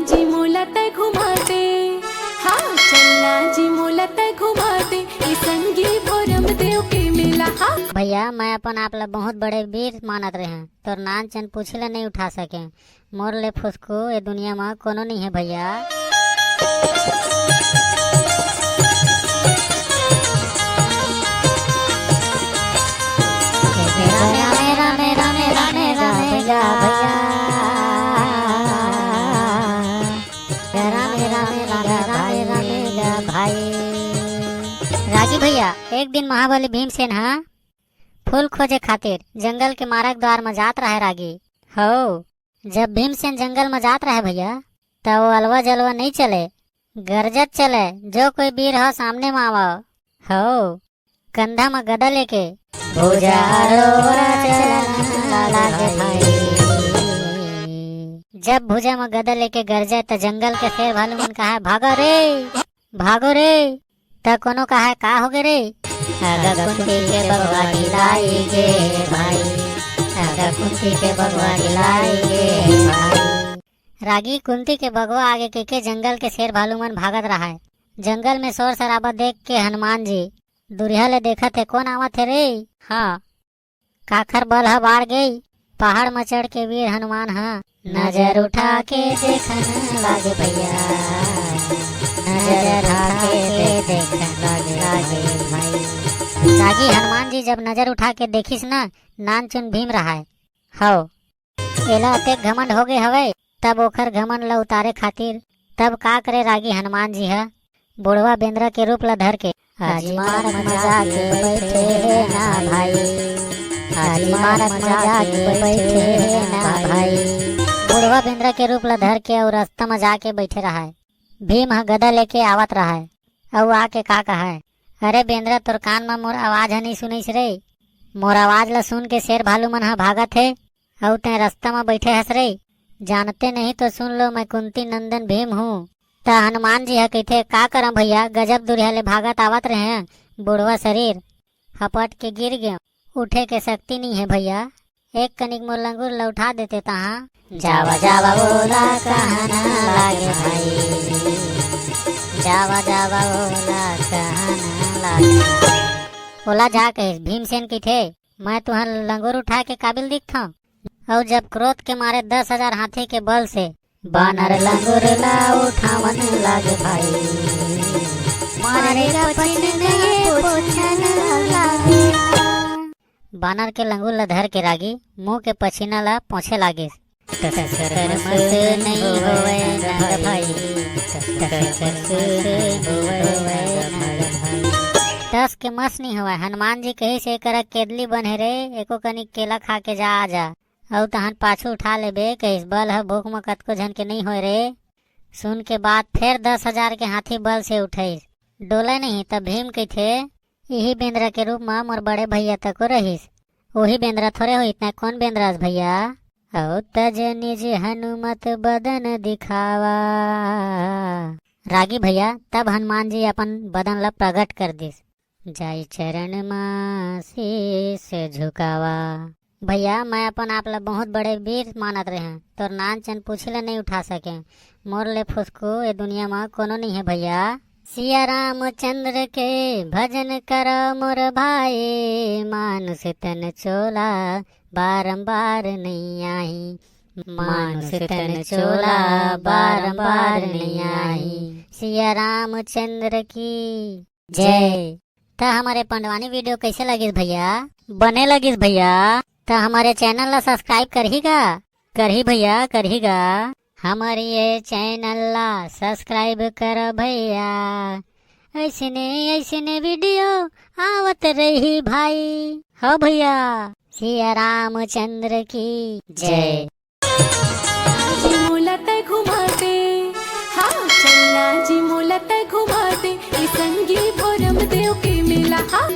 जी मोला तय घुमाते, हाँ चलना जी मोला तय घुमाते, ई संगी भोरम देव के मेला। हाँ भैया मैं अपन आप ला बहुत बड़े वीर मानत रहे हैं, तोर नान चन पूछे नहीं उठा सके। मोर ले फुसको ये दुनिया में कोनो नहीं है भैया। मेरा मेरा मेरा मेरा भैया भैया मेरा मेरा मेरा मेरा मेरा मेरा भाई। रागी भैया एक दिन महाबली भीमसेन हाँ फूल खोजे खातिर जंगल के मार्ग द्वार में जात रहे रागी हो। जब भीमसेन जंगल में जात रहे भैया तब वो अलवा जलवा नहीं चले, गरजत चले। जो कोई वीर हो सामने में आवा हो, कंधा में गदा लेके जब भुजा में गदा लेके गरजे तो जंगल के शेर भालू मन कहा भागो रे तो कोनो कहा का हो गए रे। कुंती के बगवा गे भाई, कुंती के बगवा गे भाई। रागी कुंती के बगवा आगे के जंगल के शेर भालू मन भागत रहा है। जंगल में शोर शराबा देख के हनुमान जी दुरिया ले देखा थे कौन आवा थे रे। हाँ काखर बल हा बाढ़ गई, पहाड़ में चढ़ के वीर हनुमान हाँ नजर उठा के देखन लागे भैया, नजर उठा के देखन लागे भाई। रागी हनुमान जी जब नजर उठा के देखिस ना नान चुन भीम रहा है हो। एला अतेक घमंड हो गए हवे, तब ओखर घमंड ला उतारे खातिर तब का करे रागी हनुमान जी है बुढ़वा बेंद्रा के रूप ला धर के आजमार मजा के बैठे ना भाई, आजमार मजा के बैठे ना भाई। बुढ़वा बेंद्रा के रूप ला धर के और रास्ता में जाके बैठे रहा है। भीम हा गदा लेके आवत रहा है और आके का कहा है, अरे बेंद्रा तोर कान में मोर आवाज है नहीं सुनिस रे। मोर आवाज ला सुन के शेर भालू मन हा भागत है और ते रास्ता में बैठे हंस रे। जानते नहीं तो सुन लो मैं कुंती नंदन भीम हूँ। ता हनुमान जी हा कहते का करम भैया, गजब दुरिया ले भागत आवत रहे हैं। बुढ़वा शरीर हपट के गिर गया, उठे के शक्ति नहीं है भैया। एक कनिक मोर लंगूर ला उठा देते तहाँ जावा जावा बोला कहना लागे भाई, जावा जावा बोला कहना लागे। ओला जा कहे भीमसेन की थे मैं तुहर लंगूर उठा के काबिल दिखता हूँ। और जब क्रोध के मारे 10,000 हाथी के बल से बानर लंगूर ला उठावन लागे भाई, मारेगा पछने पोछन लागे। बानर के लंगूर ला धर के रागी मुंह के पछीना ला पोछे लागे। नहीं होवे नंद भाई, दस के मस नहीं हुआ। हनुमान जी कही से कर केदली बने रे, एको कनिक केला खा के जा आ जा और तहन पाछू उठा लेबे कहिस बल है भूख में कतको झन के नहीं होए रे। सुन के बाद फिर 10,000 के हाथी बल से उठे डोले नहीं। तब भीम के थे यही बेंद्रा के रूप में मोर बड़े भैया तक रहीस। वही बेंद्रा थोड़े हो इतना कौन बेंद्रास भैया। औ तज निज हनुमत बदन दिखावा। रागी भैया तब हनुमान जी अपन बदन ला प्रकट कर दिस, जाई चरण मां शीस झुकावा। भैया मैं अपन आप ला बहुत बड़े वीर मानत रहे हैं, तोर नान चन पूछे नहीं उठा सके। मोर ले फुसको ये दुनिया में कोनो नहीं है भैया। सिया रामचंद्र के भजन कर मोर भाई, मानुष तन चोला बारंबार नहीं आई, मानुष तन चोला बारंबार नहीं आई। सिया रामचंद्र की जय। तो हमारे पंडवानी वीडियो कैसे लगी भैया, बने लगी भैया तो हमारे चैनल ला सब्सक्राइब करही भैया करहीगा। हमारे ये चैनल ला सब्सक्राइब कर भैया, ऐसने वीडियो आवत रही भाई हो भैया। सिया रामचंद्र की जय। जी मोला तय घुमाते, हाँ चलना जी मोला तय घुमाते, ई संगी